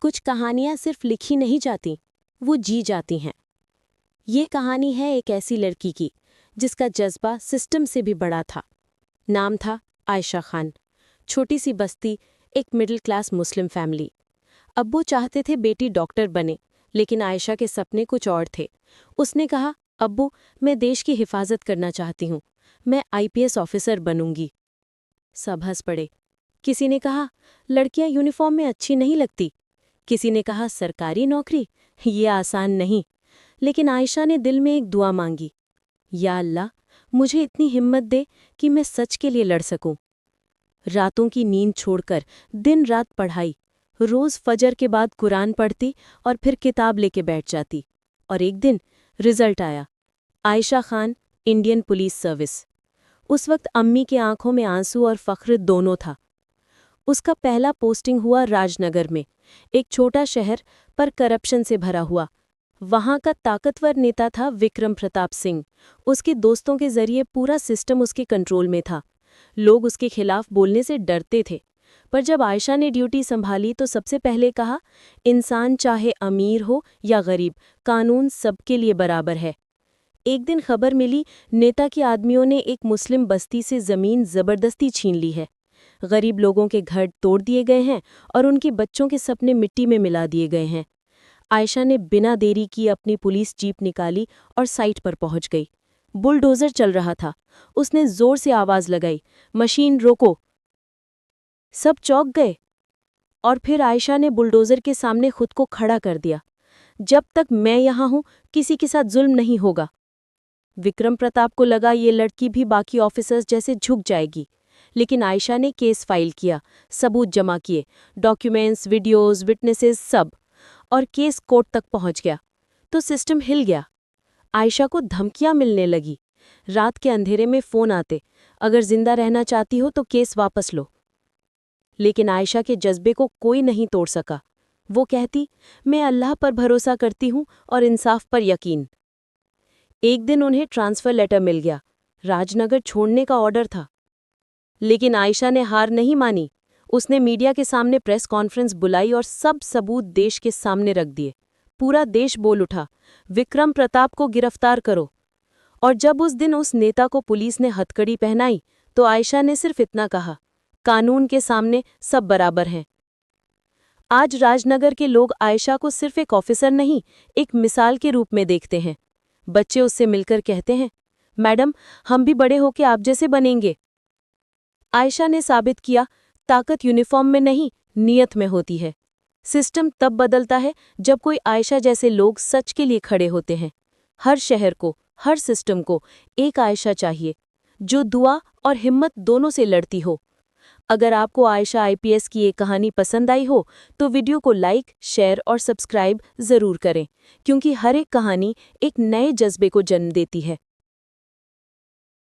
कुछ कहानियां सिर्फ लिखी नहीं जाती, वो जी जाती हैं। ये कहानी है एक ऐसी लड़की की जिसका जज्बा सिस्टम से भी बड़ा था। नाम था आयशा खान। छोटी सी बस्ती, एक मिडिल क्लास मुस्लिम फैमिली। अब्बू चाहते थे बेटी डॉक्टर बने, लेकिन आयशा के सपने कुछ और थे। उसने कहा, अब्बू, मैं देश की हिफाजत करना चाहती हूँ, मैं आईपीएस ऑफिसर बनूंगी। सब हंस पड़े। किसी ने कहा, लड़कियां यूनिफॉर्म में अच्छी नहीं लगती। किसी ने कहा, सरकारी नौकरी ये आसान नहीं। लेकिन आयशा ने दिल में एक दुआ मांगी, या अल्लाह, मुझे इतनी हिम्मत दे कि मैं सच के लिए लड़ सकूं। रातों की नींद छोड़कर दिन रात पढ़ाई, रोज फजर के बाद कुरान पढ़ती और फिर किताब लेके बैठ जाती। और एक दिन रिजल्ट आया, Ayesha Khan, Indian police service. उस वक्त अम्मी के आंखों में आंसू और फख्र दोनों था। उसका पहला पोस्टिंग हुआ राजनगर में, एक छोटा शहर पर करप्शन से भरा हुआ। वहां का ताकतवर नेता था विक्रम प्रताप सिंह। उसके दोस्तों के जरिए पूरा सिस्टम उसके कंट्रोल में था। लोग उसके खिलाफ बोलने से डरते थे। पर जब आयशा ने ड्यूटी संभाली तो सबसे पहले कहा, इंसान चाहे अमीर हो या गरीब, कानून सबके लिए बराबर है। एक दिन खबर मिली, नेता के आदमियों ने एक मुस्लिम बस्ती से जमीन जबरदस्ती छीन ली है। गरीब लोगों के घर तोड़ दिए गए हैं और उनके बच्चों के सपने मिट्टी में मिला दिए गए हैं। आयशा ने बिना देरी की अपनी पुलिस जीप निकाली और साइट पर पहुंच गई। बुलडोजर चल रहा था। उसने जोर से आवाज लगाई, मशीन रोको। सब चौंक गए। और फिर आयशा ने बुलडोजर के सामने खुद को खड़ा कर दिया। जब तक मैं यहां हूं, किसी के साथ जुल्म नहीं होगा। विक्रम प्रताप को लगा ये लड़की भी बाकी ऑफिसर्स जैसे झुक जाएगी। लेकिन आयशा ने केस फाइल किया, सबूत जमा किए, डॉक्यूमेंट्स, वीडियोस, विटनेसेस, सब। और केस कोर्ट तक पहुंच गया तो सिस्टम हिल गया। आयशा को धमकियां मिलने लगी। रात के अंधेरे में फोन आते, अगर जिंदा रहना चाहती हो तो केस वापस लो। लेकिन आयशा के जज्बे को कोई नहीं तोड़ सका। वो कहती, मैं अल्लाह पर भरोसा करती हूं और इंसाफ पर यकीन। एक दिन उन्हें ट्रांसफर लेटर मिल गया। राजनगर छोड़ने का ऑर्डर था। लेकिन आयशा ने हार नहीं मानी। उसने मीडिया के सामने प्रेस कॉन्फ्रेंस बुलाई और सब सबूत देश के सामने रख दिए। पूरा देश बोल उठा, विक्रम प्रताप को गिरफ्तार करो। और जब उस दिन उस नेता को पुलिस ने हथकड़ी पहनाई तो आयशा ने सिर्फ इतना कहा, कानून के सामने सब बराबर हैं। आज राजनगर के लोग आयशा को सिर्फ एक ऑफिसर नहीं, एक मिसाल के रूप में देखते हैं। बच्चे उससे मिलकर कहते हैं, मैडम, हम भी बड़े होके आप जैसे बनेंगे। आयशा ने साबित किया, ताकत यूनिफॉर्म में नहीं, नियत में होती है। सिस्टम तब बदलता है जब कोई आयशा जैसे लोग सच के लिए खड़े होते हैं। हर शहर को, हर सिस्टम को एक आयशा चाहिए, जो दुआ और हिम्मत दोनों से लड़ती हो। अगर आपको आयशा आईपीएस की ये कहानी पसंद आई हो तो वीडियो को लाइक, शेयर और सब्सक्राइब जरूर करें, क्योंकि हर एक कहानी एक नए जज्बे को जन्म देती है।